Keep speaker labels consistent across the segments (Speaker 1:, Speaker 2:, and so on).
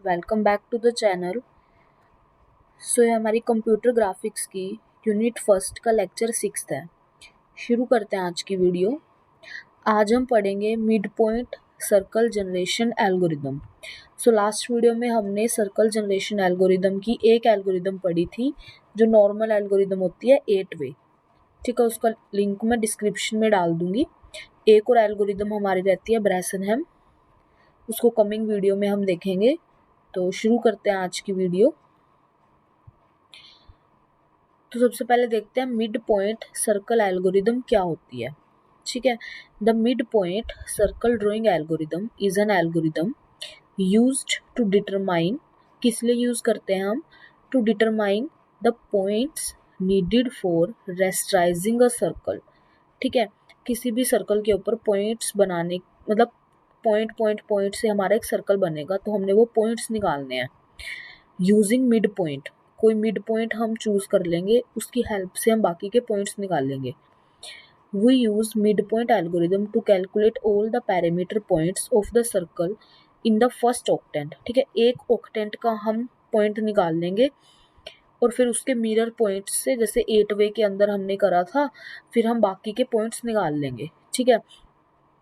Speaker 1: Welcome back to the channel. ये हमारी computer graphics की यूनिट फर्स्ट का लेक्चर 6 है। शुरू करते हैं आज की वीडियो। आज हम पढ़ेंगे mid point circle generation algorithm. Last video में हमने सर्कल जनरेशन एल्गोरिदम की एक एल्गोरिदम पढ़ी थी जो नॉर्मल एल्गोरिदम होती है 8 वे। ठीक है, उसका लिंक मैं डिस्क्रिप्शन में डाल दूंगी। एक और एल्गोरिदम हमारी रहती है ब्रेसनहेम, उसको कमिंग वीडियो में हम देखेंगे। तो शुरू करते हैं आज की वीडियो। तो सबसे पहले देखते हैं मिड पॉइंट सर्कल एल्गोरिदम क्या होती है। ठीक है, the mid point circle drawing algorithm is an algorithm used to determine, किस लिए यूज करते हैं हम, to determine the points needed for rasterizing a circle. ठीक है, किसी भी सर्कल के ऊपर पॉइंट्स बनाने, मतलब पॉइंट से हमारा एक सर्कल बनेगा तो हमने वो पॉइंट्स निकालने हैं। यूजिंग मिड पॉइंट, कोई मिड पॉइंट हम चूज कर लेंगे, उसकी हेल्प से हम बाकी के पॉइंट्स निकाल लेंगे। We use mid point algorithm to calculate all the parameter points of the circle in the first octant. ठीक है, एक ऑक्टेंट का हम पॉइंट निकाल लेंगे और फिर उसके मिरर पॉइंट्स से, जैसे 8 वे के अंदर हमने करा था, फिर हम बाकी के पॉइंट्स निकाल लेंगे। ठीक है,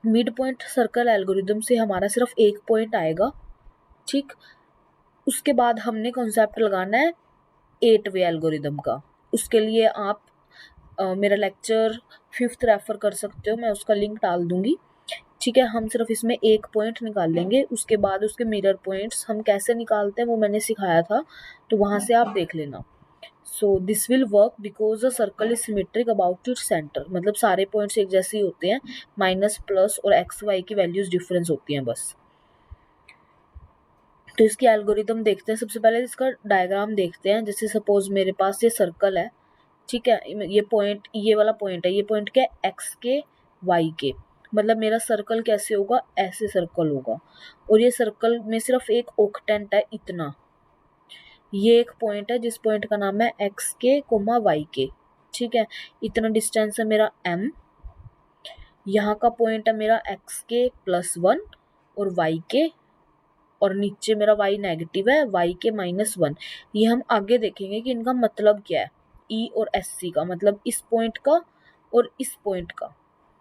Speaker 1: मिड पॉइंट सर्कल एल्गोरिदम से हमारा सिर्फ एक पॉइंट आएगा। ठीक, उसके बाद हमने कॉन्सेप्ट लगाना है 8 वे एल्गोरिदम का। उसके लिए आप मेरा लेक्चर 5th रेफर कर सकते हो, मैं उसका लिंक डाल दूंगी। ठीक है, हम सिर्फ इसमें एक पॉइंट निकाल लेंगे, उसके बाद उसके मिरर पॉइंट्स हम कैसे निकालते हैं वो मैंने सिखाया था, तो वहां से आप देख लेना। So this will work because the circle is symmetric about its centre, मतलब सारे पॉइंट्स एक जैसे ही होते हैं, माइनस प्लस और एक्स वाई की वैल्यूज डिफरेंस होती हैं बस। तो इसकी एल्गोरिदम देखते हैं। सबसे पहले इसका डायग्राम देखते हैं। जैसे सपोज मेरे पास ये सर्कल है, ठीक है, ये पॉइंट, ये वाला पॉइंट है, ये पॉइंट क्या है, एक्स के वाई के, मतलब मेरा सर्कल कैसे होगा, ऐसे सर्कल होगा। और ये सर्कल में सिर्फ एक ऑक्टेंट है इतना, ये एक पॉइंट है जिस पॉइंट का नाम है एक्स के कोमा वाई के। ठीक है, इतना डिस्टेंस है मेरा m, यहाँ का पॉइंट है मेरा एक्स के +1 और वाई के, और नीचे मेरा y नेगेटिव है, y के -1। ये हम आगे देखेंगे कि इनका मतलब क्या है, E और SC का, मतलब इस पॉइंट का और इस पॉइंट का।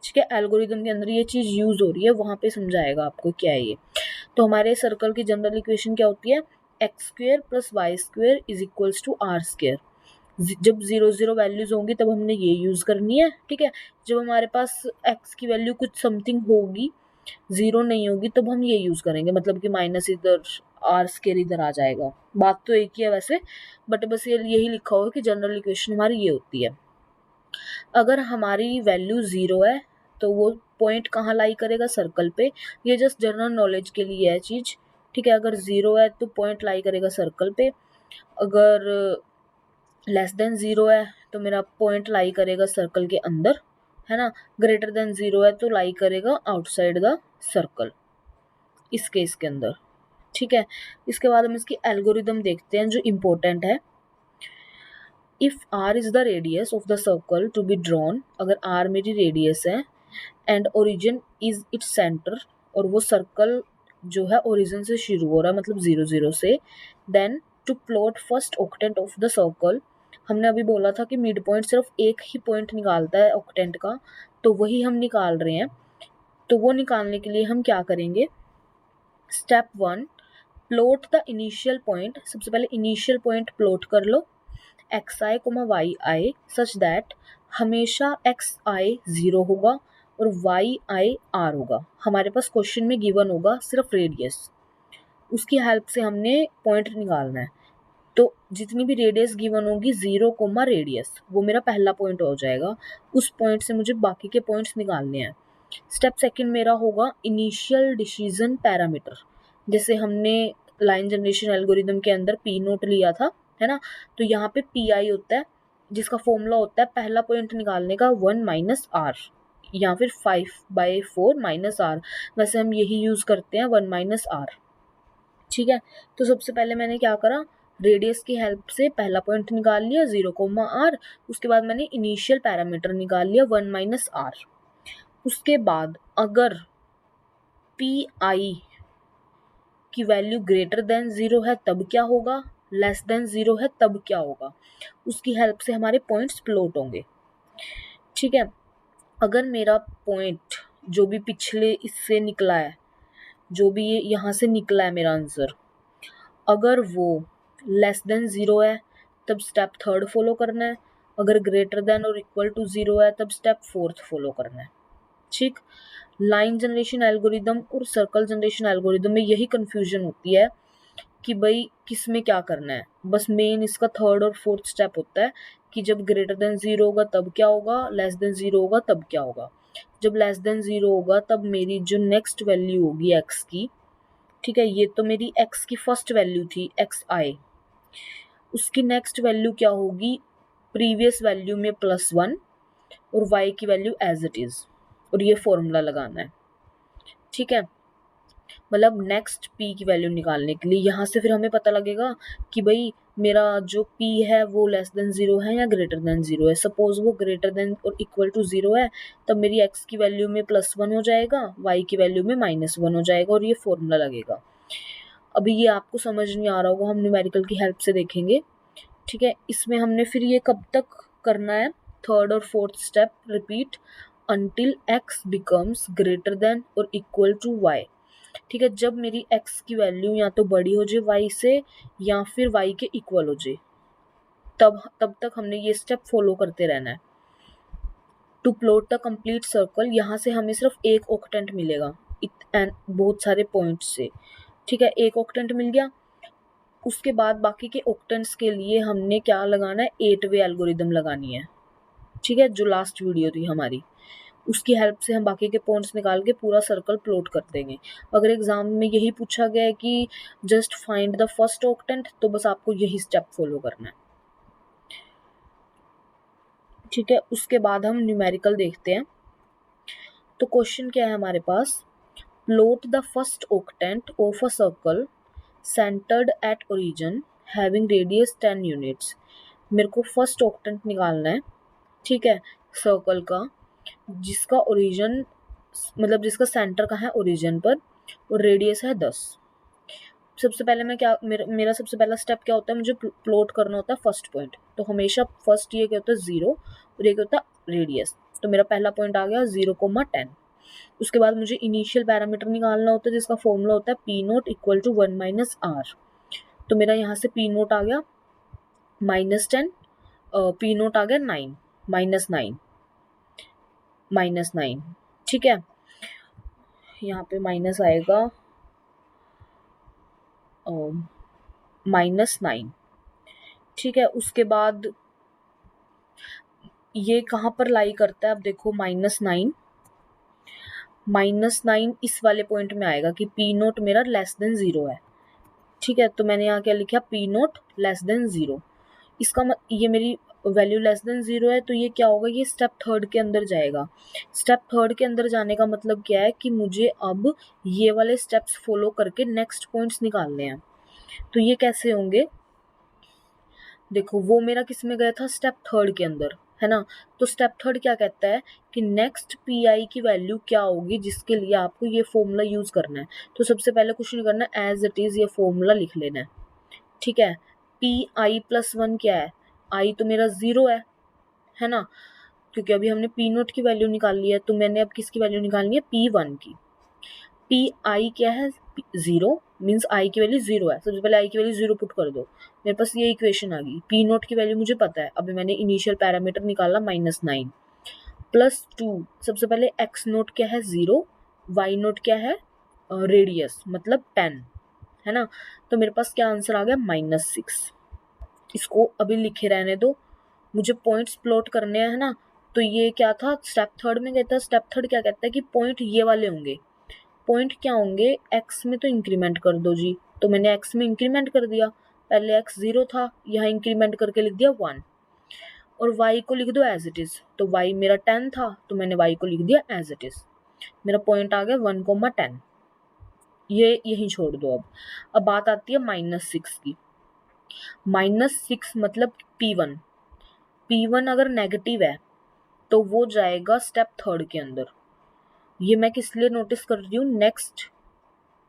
Speaker 1: ठीक है, एल्गोरिदम के अंदर ये चीज यूज हो रही है, वहां पे समझाएगा आपको क्या है ये। तो हमारे सर्कल की जनरल इक्वेशन क्या होती है, x² + y² = r²। जब 0 वैल्यूज होंगी तब हमने ये यूज करनी है। ठीक है, जब हमारे पास x की वैल्यू कुछ समथिंग होगी, 0 नहीं होगी, तब हम ये यूज करेंगे, मतलब कि माइनस इधर, आर स्केयर इधर आ जाएगा। बात तो एक ही है वैसे, बट बस ये यही लिखा हुआ है कि जनरल इक्वेशन हमारी ये होती है। अगर हमारी वैल्यू 0 है तो वो पॉइंट कहाँ लाई करेगा, सर्कल पे। ये जस्ट जनरल नॉलेज के लिए है चीज। ठीक है, अगर 0 है तो पॉइंट लाई करेगा सर्कल पे। अगर <<0 है तो मेरा पॉइंट लाई करेगा सर्कल के अंदर, है ना। <<0 है तो लाई करेगा आउटसाइड द सर्कल, इस केस के अंदर। ठीक है, इसके बाद हम इसकी एल्गोरिदम देखते हैं जो इम्पोर्टेंट है। If r is the radius of the circle to be drawn, अगर r मेरी रेडियस है and origin is its centre, और वो सर्कल जो है ओरिजिन से शुरू हो रहा है, मतलब 0 से, then to plot first octant of the circle. हमने अभी बोला था कि मिड पॉइंट सिर्फ एक ही पॉइंट निकालता है ऑक्टेंट का, तो वही हम निकाल रहे हैं। तो वो निकालने के लिए हम क्या करेंगे, step 1, plot the initial point. सबसे पहले इनिशियल पॉइंट प्लॉट कर लो, xi, yi सच दैट हमेशा xi 0 होगा और yi r होगा। हमारे पास क्वेश्चन में गिवन होगा सिर्फ रेडियस, उसकी हेल्प से हमने पॉइंट निकालना है। तो जितनी भी रेडियस गिवन होगी 0, रेडियस, वो मेरा पहला पॉइंट हो जाएगा। उस पॉइंट से मुझे बाकी के पॉइंट्स निकालने हैं। स्टेप सेकंड मेरा होगा इनिशियल डिसीजन पैरामीटर। जैसे हमने लाइन जनरेशन एल्गोरिदम के अंदर पी नोट लिया था, है ना, तो यहाँ पे पी आई होता है, जिसका फॉर्मूला होता है पहला पॉइंट निकालने का 1 - r, या फिर 5/4 - r। वैसे हम यही यूज करते हैं, 1 - r। ठीक है, तो सबसे पहले मैंने क्या करा, रेडियस की हेल्प से पहला पॉइंट निकाल लिया 0, r। उसके बाद मैंने इनिशियल पैरामीटर निकाल लिया 1 - r। उसके बाद अगर पी आई कि वैल्यू ग्रेटर देन 0 है तब क्या होगा, लेस देन 0 है तब क्या होगा, उसकी हेल्प से हमारे पॉइंट्स प्लॉट होंगे। ठीक है, अगर मेरा पॉइंट जो भी पिछले इससे निकला है, जो भी ये यहाँ से निकला है मेरा आंसर, अगर वो लेस देन 0 है तब स्टेप थर्ड फॉलो करना है, अगर ग्रेटर देन और इक्वल टू 0 है तब स्टेप फोर्थ फॉलो करना है। ठीक, लाइन जनरेशन एल्गोरिदम और सर्कल जनरेशन एल्गोरिदम में यही कंफ्यूजन होती है कि भाई किस में क्या करना है। बस मेन इसका थर्ड और फोर्थ स्टेप होता है कि जब ग्रेटर देन 0 होगा तब क्या होगा, लेस देन 0 होगा तब क्या होगा। जब लेस देन 0 होगा तब मेरी जो नेक्स्ट वैल्यू होगी x की, ठीक है, ये तो मेरी x की फर्स्ट वैल्यू थी xi, उसकी नेक्स्ट वैल्यू क्या होगी, प्रीवियस वैल्यू में +1 और y की वैल्यू एज इट इज, और ये फॉर्मूला लगाना है। ठीक है, मतलब नेक्स्ट p की वैल्यू निकालने के लिए यहाँ से फिर हमें पता लगेगा कि भाई मेरा जो p है वो लेस देन 0 है या ग्रेटर देन 0 है। सपोज वो ग्रेटर देन और इक्वल टू 0 है तब मेरी x की वैल्यू में +1 हो जाएगा, y की वैल्यू में -1 हो जाएगा, और ये फॉर्मूला लगेगा। अभी ये आपको समझ नहीं आ रहा होगा, हम न्यूमेरिकल की हेल्प से देखेंगे। ठीक है, इसमें हमने फिर ये कब तक करना है, थर्ड और fourth step repeat until x becomes greater than और equal to y। ठीक है, जब मेरी x की वैल्यू या तो बड़ी हो जाए y से या फिर y के इक्वल हो जाए, तब तक हमने ये स्टेप फॉलो करते रहना है। To plot the complete circle, यहाँ से हमें सिर्फ एक ऑक्टेंट मिलेगा बहुत सारे पॉइंट्स से। ठीक है, एक ऑक्टेंट मिल गया, उसके बाद बाकी के ऑक्टेंट्स के लिए हमने क्या लगाना है, 8 वे एल्गोरिदम लगानी है। ठीक है, जो लास्ट वीडियो थी हमारी, उसकी हेल्प से हम बाकी के पॉइंट्स निकाल के पूरा सर्कल प्लॉट कर देंगे। अगर एग्जाम में यही पूछा गया है कि just find the first octant, तो बस आपको यही स्टेप फॉलो करना है। ठीक है, उसके बाद हम न्यूमेरिकल देखते हैं। तो क्वेश्चन क्या है हमारे पास, plot the first octant of a circle centered at origin having radius 10 units. मेरे को फर्स्ट ऑक्टेंट निकालना है, ठीक है, सर्कल का, जिसका ओरिजिन मतलब जिसका सेंटर का है ओरिजिन पर और रेडियस है 10। सबसे पहले मैं क्या मेरा सबसे पहला स्टेप क्या होता है, मुझे प्लॉट करना होता है फर्स्ट पॉइंट। तो हमेशा फर्स्ट ये क्या होता है 0 और ये क्या होता है रेडियस। तो मेरा पहला पॉइंट आ गया 0,10। उसके बाद मुझे इनिशियल पैरामीटर निकालना होता है जिसका फॉर्मूला होता है P0 इक्वल टू 1 - R। तो मेरा यहाँ से P0 आ गया -10, P0 आ गया 9 -9। ठीक है, यहाँ पे माइनस आएगा -9। ठीक है, उसके बाद ये कहाँ पर लाई करता है, अब देखो -9 इस वाले पॉइंट में आएगा कि P0 मेरा लेस देन 0 है। ठीक है, तो मैंने यहाँ क्या लिखा, P0 लेस देन 0। इसका ये मेरी वैल्यू लेस देन 0 है, तो ये क्या होगा, ये स्टेप थर्ड के अंदर जाएगा। स्टेप थर्ड के अंदर जाने का मतलब क्या है कि मुझे अब ये वाले स्टेप्स फॉलो करके नेक्स्ट पॉइंट्स निकालने हैं। तो ये कैसे होंगे, देखो वो मेरा किस में गया था, स्टेप थर्ड के अंदर, है ना। तो स्टेप थर्ड क्या कहता है कि नेक्स्ट पी की वैल्यू क्या होगी जिसके लिए आपको ये फॉर्मूला यूज करना है। तो सबसे पहले कुछ नहीं करना, एज इट इज ये फॉर्मूला लिख लेना है। ठीक है, Pi+1 क्या है, i तो मेरा 0 है ना, क्योंकि अभी हमने P0 की वैल्यू निकाल ली है। तो मैंने अब किसकी वैल्यू निकालनी है, P1 की। Pi क्या है, 0 मीन्स i की वैल्यू 0 है। सबसे पहले i की वैल्यू 0 पुट कर दो, मेरे पास ये इक्वेशन आ गई। P0 की वैल्यू मुझे पता है, अभी मैंने इनिशियल पैरामीटर निकाला -9 +2। सबसे पहले x0 क्या है 0, y0 क्या है रेडियस मतलब 10, है ना। तो मेरे पास क्या आंसर आ गया, -6। इसको अभी लिखे रहने दो, मुझे पॉइंट्स प्लॉट करने हैं, है ना। तो ये क्या था, स्टेप थर्ड में कहता है, स्टेप थर्ड क्या कहता है कि पॉइंट ये वाले होंगे। पॉइंट क्या होंगे, x में तो इंक्रीमेंट कर दो जी। तो मैंने x में इंक्रीमेंट कर दिया, पहले x 0 था, यहाँ इंक्रीमेंट करके लिख दिया 1। और y को लिख दो एज इट इज। तो y मेरा 10 था, तो मैंने y को लिख दिया एज इट इज। मेरा पॉइंट आ गया 1,10। ये यहीं छोड़ दो। अब बात आती है -6 की। -6 मतलब P1 अगर नेगेटिव है तो वो जाएगा स्टेप थर्ड के अंदर। ये मैं किस लिए नोटिस कर रही हूँ, नेक्स्ट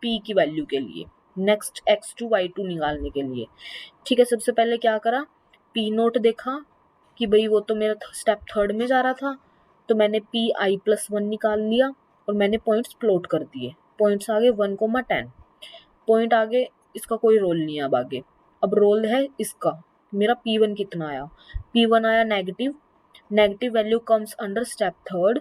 Speaker 1: P की वैल्यू के लिए। नेक्स्ट x2 y2 निकालने के लिए। ठीक है, सबसे पहले क्या करा, पी नोट देखा कि भाई वो तो मेरा स्टेप थर्ड में जा रहा था, तो मैंने पी आई प्लस 1 निकाल लिया और मैंने पॉइंट्स प्लॉट कर दिए। पॉइंट्स आगे 1,10, पॉइंट आगे, इसका कोई रोल नहीं है अब आगे। अब रोल है इसका, मेरा P1 कितना आया, P1 आया negative, negative value comes under step third.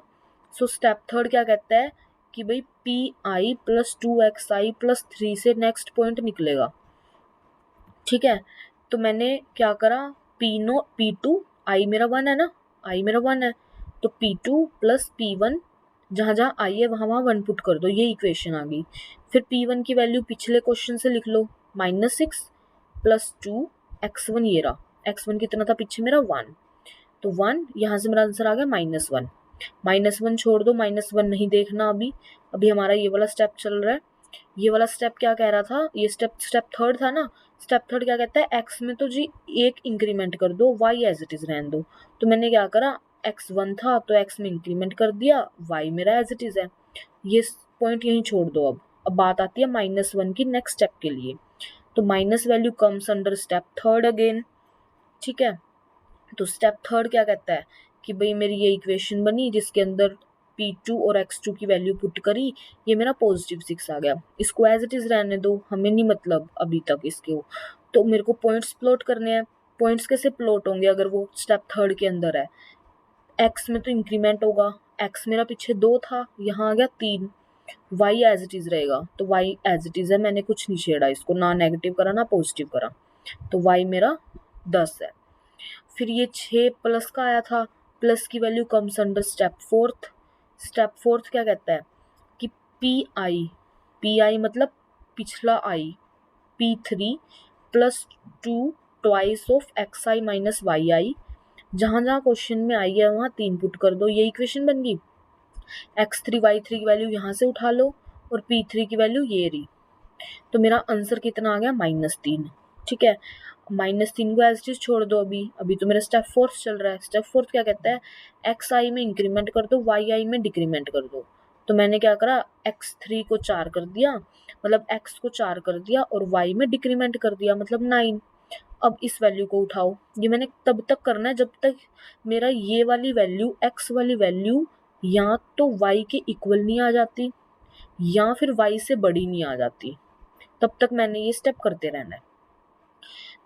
Speaker 1: So step third क्या कहता है कि भाई P I plus 2xi plus 3 से नेक्स्ट पॉइंट निकलेगा। ठीक है, तो मैंने क्या करा, P2, आई मेरा 1 है ना, आई मेरा 1 है, तो P2 प्लस P1, जहाँ जहाँ आई है वहाँ वहाँ 1 पुट कर दो, ये इक्वेशन आ गई। फिर P1 की वैल्यू पिछले क्वेश्चन से लिख लो, -6 प्लस 2 x1, ये रहा, x1 कितना था पीछे मेरा 1, तो 1, यहाँ से मेरा आंसर आ गया -1। -1 छोड़ दो, -1 नहीं देखना अभी, अभी हमारा ये वाला स्टेप चल रहा है। ये वाला स्टेप क्या कह रहा था, ये स्टेप थर्ड था ना, स्टेप थर्ड क्या कहता है, x में तो जी एक इंक्रीमेंट कर दो, y एज इट इज रहने दो। तो मैंने क्या करा, x1 था तो x में इंक्रीमेंट कर दिया, y मेरा एज इट इज है। ये पॉइंट यहीं छोड़ दो। अब बात आती है -1 की नेक्स्ट स्टेप के लिए, तो minus value comes under step third again. ठीक है, तो स्टेप थर्ड क्या कहता है कि भाई मेरी ये इक्वेशन बनी जिसके अंदर P2 और x2 की वैल्यू पुट करी, ये मेरा +6 आ गया, इसको एज इट इज रहने दो, हमें नहीं मतलब अभी तक इसके हो। तो मेरे को पॉइंट्स प्लॉट करने हैं, पॉइंट्स कैसे प्लॉट होंगे अगर वो स्टेप थर्ड के अंदर है, x में तो इंक्रीमेंट होगा, x मेरा पीछे 2 था, यहाँ आ गया 3, y एज इट इज रहेगा, तो y एज इट इज है, मैंने कुछ नहीं छेड़ा इसको, ना नेगेटिव करा ना पॉजिटिव करा, तो y मेरा 10 है। फिर ये 6 प्लस का आया था, प्लस की value comes under step fourth. Step fourth क्या कहता है कि पी आई मतलब पिछला I, P3 plus 2 twice of X I minus Y I, जहां जहां क्वेश्चन में आई है वहां 3 पुट कर दो, ये इक्वेशन बन गई। x3 y3 की वैल्यू यहाँ से उठा लो और P3 की वैल्यू ये रही, तो मेरा आंसर कितना आ गया, -3। ठीक है, -3 को एज इट इज छोड़ दो, अभी तो मेरा स्टेप फोर्थ चल रहा है। स्टेप फोर्थ क्या कहता है, एक्स आई में इंक्रीमेंट कर दो, वाई आई में डिक्रीमेंट कर दो। तो मैंने क्या करा, x3 को 4 कर दिया, मतलब x को 4 कर दिया और y में डिक्रीमेंट कर दिया, मतलब 9। अब इस वैल्यू को उठाओ, ये मैंने तब तक करना है जब तक मेरा ये वाली वैल्यू, x वाली वैल्यू या तो y के इक्वल नहीं आ जाती या फिर y से बड़ी नहीं आ जाती, तब तक मैंने ये स्टेप करते रहना है।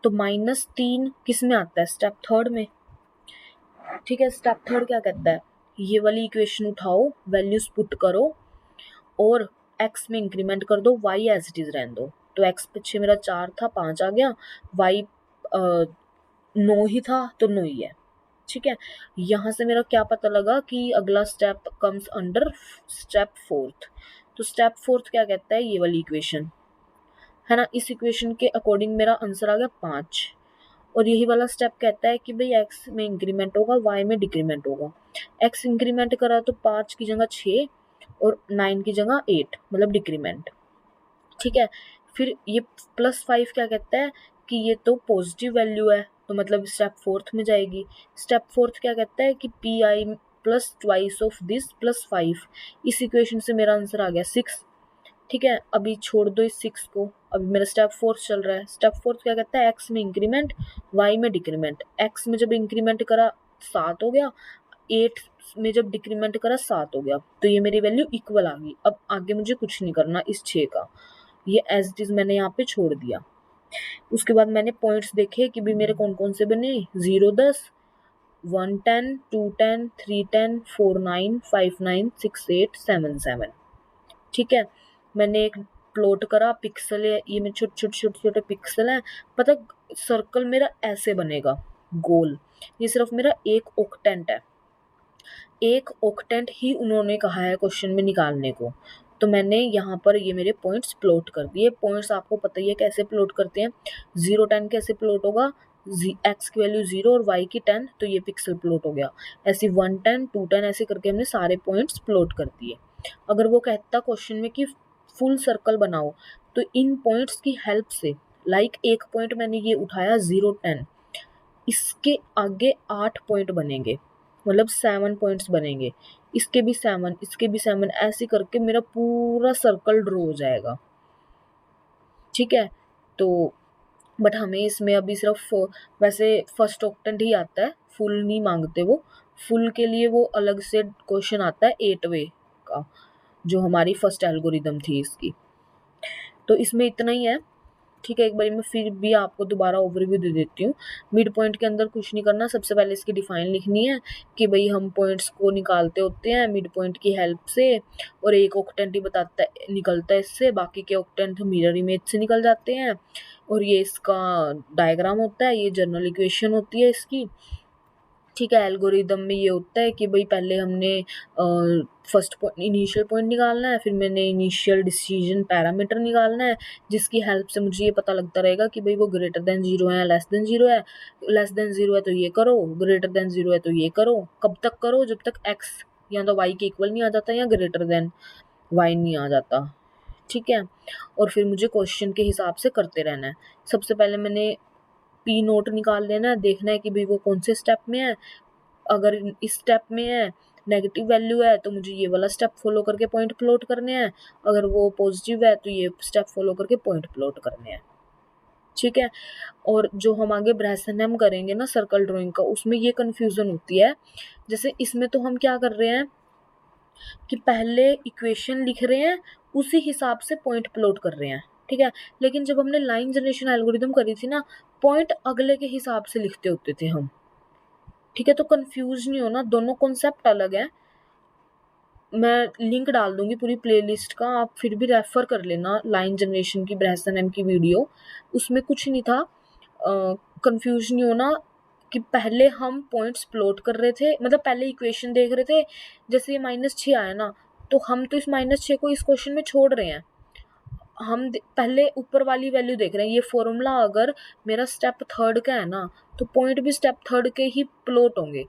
Speaker 1: तो -3 किस में आता है, स्टेप थर्ड में। ठीक है, स्टेप थर्ड क्या कहता है, ये वाली इक्वेशन उठाओ, वैल्यूज पुट करो और x में इंक्रीमेंट कर दो, y एज इट इज रहने दो। तो x पीछे मेरा 4 था, 5 आ गया, y 9 ही था तो 9 ही है। ठीक है, यहाँ से मेरा क्या पता लगा कि अगला step comes under step fourth. तो स्टेप फोर्थ क्या कहता है, ये वाली इक्वेशन है ना, इस इक्वेशन के अकॉर्डिंग मेरा आंसर आ गया 5। और यही वाला स्टेप कहता है कि भाई x में इंक्रीमेंट होगा, y में डिक्रीमेंट होगा। x इंक्रीमेंट करा तो 5 की जगह 6 और 9 की जगह 8, मतलब डिक्रीमेंट। ठीक है, फिर ये +5 क्या कहता है कि ये तो पॉजिटिव वैल्यू है, तो मतलब स्टेप फोर्थ में जाएगी। स्टेप फोर्थ क्या कहता है कि P I plus twice of this plus 5, इस इक्वेशन से मेरा आंसर आ गया 6। ठीक है, अभी छोड़ दो इस 6 को, अभी मेरा स्टेप फोर्थ चल रहा है। स्टेप फोर्थ क्या कहता है, x में इंक्रीमेंट, y में डिक्रीमेंट। x में जब इंक्रीमेंट करा 7 हो गया, 8 में जब डिक्रीमेंट करा 7 हो गया, तो ये मेरी वैल्यू इक्वल आ गई। अब आगे मुझे कुछ नहीं करना इस 6 का, ये एज इट इज मैंने यहाँ पे छोड़ दिया। उसके बाद मैंने पॉइंट्स देखे कि भी मेरे कौन कौन से बने, 0 10, 1 10, 2 10, 3 10, 4 9, 5 9, 6 8, 7 7। ठीक है, मैंने एक प्लॉट करा, पिक्सल है ये, मेरे छोटे छोटे छोटे पिक्सल है, पता सर्कल मेरा ऐसे बनेगा गोल। ये सिर्फ मेरा एक ऑक्टेंट है, एक ऑक्टेंट ही उन्होंने कहा है क्वेश्चन में निकालने को। तो मैंने यहाँ पर ये मेरे पॉइंट्स प्लॉट कर दिए। पॉइंट्स आपको पता ही है कैसे प्लॉट करते हैं, 0 10 कैसे प्लॉट होगा, x की वैल्यू 0 और y की 10, तो ये पिक्सल प्लॉट हो गया। ऐसे 1 10 2 10 ऐसे करके हमने सारे पॉइंट्स प्लॉट कर दिए। अगर वो कहता क्वेश्चन में कि फुल सर्कल बनाओ, तो इन पॉइंट्स की हेल्प से, लाइक एक पॉइंट मैंने ये उठाया 0 10, इसके आगे 8 पॉइंट बनेंगे, मतलब 7 पॉइंट्स बनेंगे, इसके भी 7, इसके भी 7, ऐसे करके मेरा पूरा सर्कल ड्रॉ हो जाएगा। ठीक है। तो बट हमें इसमें अभी सिर्फ वैसे फर्स्ट ऑक्टेंट ही आता है, फुल नहीं मांगते वो। फुल के लिए वो अलग से क्वेश्चन आता है 8 वे का, जो हमारी फर्स्ट एल्गोरिदम थी इसकी। तो इसमें इतना ही है। ठीक है, एक बार मैं फिर भी आपको दोबारा ओवरव्यू दे देती हूँ। मिड पॉइंट के अंदर कुछ नहीं करना, सबसे पहले इसकी डिफाइन लिखनी है कि भाई हम पॉइंट्स को निकालते होते हैं मिड पॉइंट की हेल्प से, और एक ऑक्टेंट ही बताता है निकलता है इससे, बाकी के ऑक्टेंट मिरर इमेज से निकल जाते हैं। और ये इसका डायग्राम होता है, ये जनरल इक्वेशन होती है इसकी। ठीक है, एल्गोरिदम में ये होता है कि भाई पहले हमने फर्स्ट पॉइंट इनिशियल पॉइंट निकालना है, फिर मैंने इनिशियल डिसीजन पैरामीटर निकालना है, जिसकी हेल्प से मुझे ये पता लगता रहेगा कि भाई वो ग्रेटर देन 0 है, लेस देन 0 है। लेस देन 0 है तो ये करो, ग्रेटर देन 0 है तो ये करो। कब तक करो? जब तक x या तो y के इक्वल नहीं आ जाता या ग्रेटर देन y नहीं आ जाता। ठीक है, और फिर मुझे क्वेश्चन के हिसाब से करते रहना है। सबसे पहले मैंने पी नोट निकाल लेना है, देखना है कि भाई वो कौन से स्टेप में है। अगर इस स्टेप में है, नेगेटिव वैल्यू है, तो मुझे ये वाला स्टेप फॉलो करके पॉइंट प्लॉट करने हैं। अगर वो पॉजिटिव है तो ये स्टेप फॉलो करके पॉइंट प्लॉट करने हैं। ठीक है, और जो हम आगे ब्रेसेनहेम करेंगे ना सर्कल ड्राइंग का, उसमें ये कंफ्यूजन होती है। जैसे इसमें तो हम क्या कर रहे हैं कि पहले इक्वेशन लिख रहे हैं, उसी हिसाब से पॉइंट प्लॉट कर रहे हैं। ठीक है, लेकिन जब हमने लाइन जनरेशन एल्गोरिदम करी थी ना, पॉइंट अगले के हिसाब से लिखते होते थे हम। ठीक है, तो कंफ्यूज नहीं होना, दोनों कॉन्सेप्ट अलग है। मैं लिंक डाल दूंगी पूरी प्लेलिस्ट का, आप फिर भी रेफर कर लेना लाइन जनरेशन की ब्रेसेनहेम की वीडियो। उसमें कुछ नहीं था, कंफ्यूज नहीं होना कि पहले हम पॉइंट्स प्लॉट कर रहे थे, मतलब पहले इक्वेशन देख रहे थे। जैसे ये -6 आया ना, तो हम तो इस -6 को इस क्वेश्चन में छोड़ रहे हैं। हम पहले ऊपर वाली वैल्यू देख रहे हैं। ये फॉर्मूला अगर मेरा स्टेप थर्ड का है ना, तो पॉइंट भी स्टेप थर्ड के ही प्लॉट होंगे।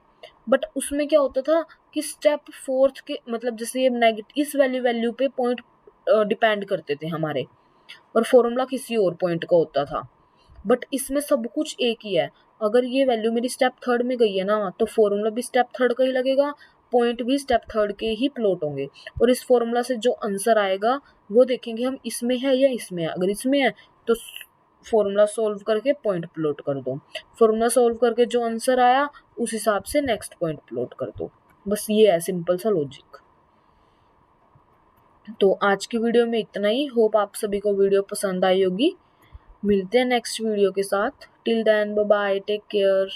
Speaker 1: बट उसमें क्या होता था कि स्टेप फोर्थ के, मतलब जैसे ये नेगेटिव इस वैल्यू पे पॉइंट डिपेंड करते थे हमारे, और फॉर्मूला किसी और पॉइंट का होता था। बट इसमें सब कुछ एक ही है। अगर ये वैल्यू मेरी स्टेप थर्ड में गई है ना, तो फॉर्मूला भी स्टेप थर्ड का ही लगेगा, पॉइंट भी स्टेप थर्ड के ही प्लॉट होंगे। और इस फॉर्मूला से जो आंसर आएगा वो देखेंगे हम इसमें है या इसमें है। अगर इसमें है तो फॉर्मूला सॉल्व करके पॉइंट प्लॉट कर दो, फॉर्मूला सॉल्व करके जो आंसर आया उस हिसाब से नेक्स्ट पॉइंट प्लॉट कर दो। बस ये है सिंपल सा लॉजिक। तो आज की वीडियो में इतना ही। होप आप सभी को वीडियो पसंद आई होगी। मिलते हैं नेक्स्ट वीडियो के साथ। Till then bye bye, take care.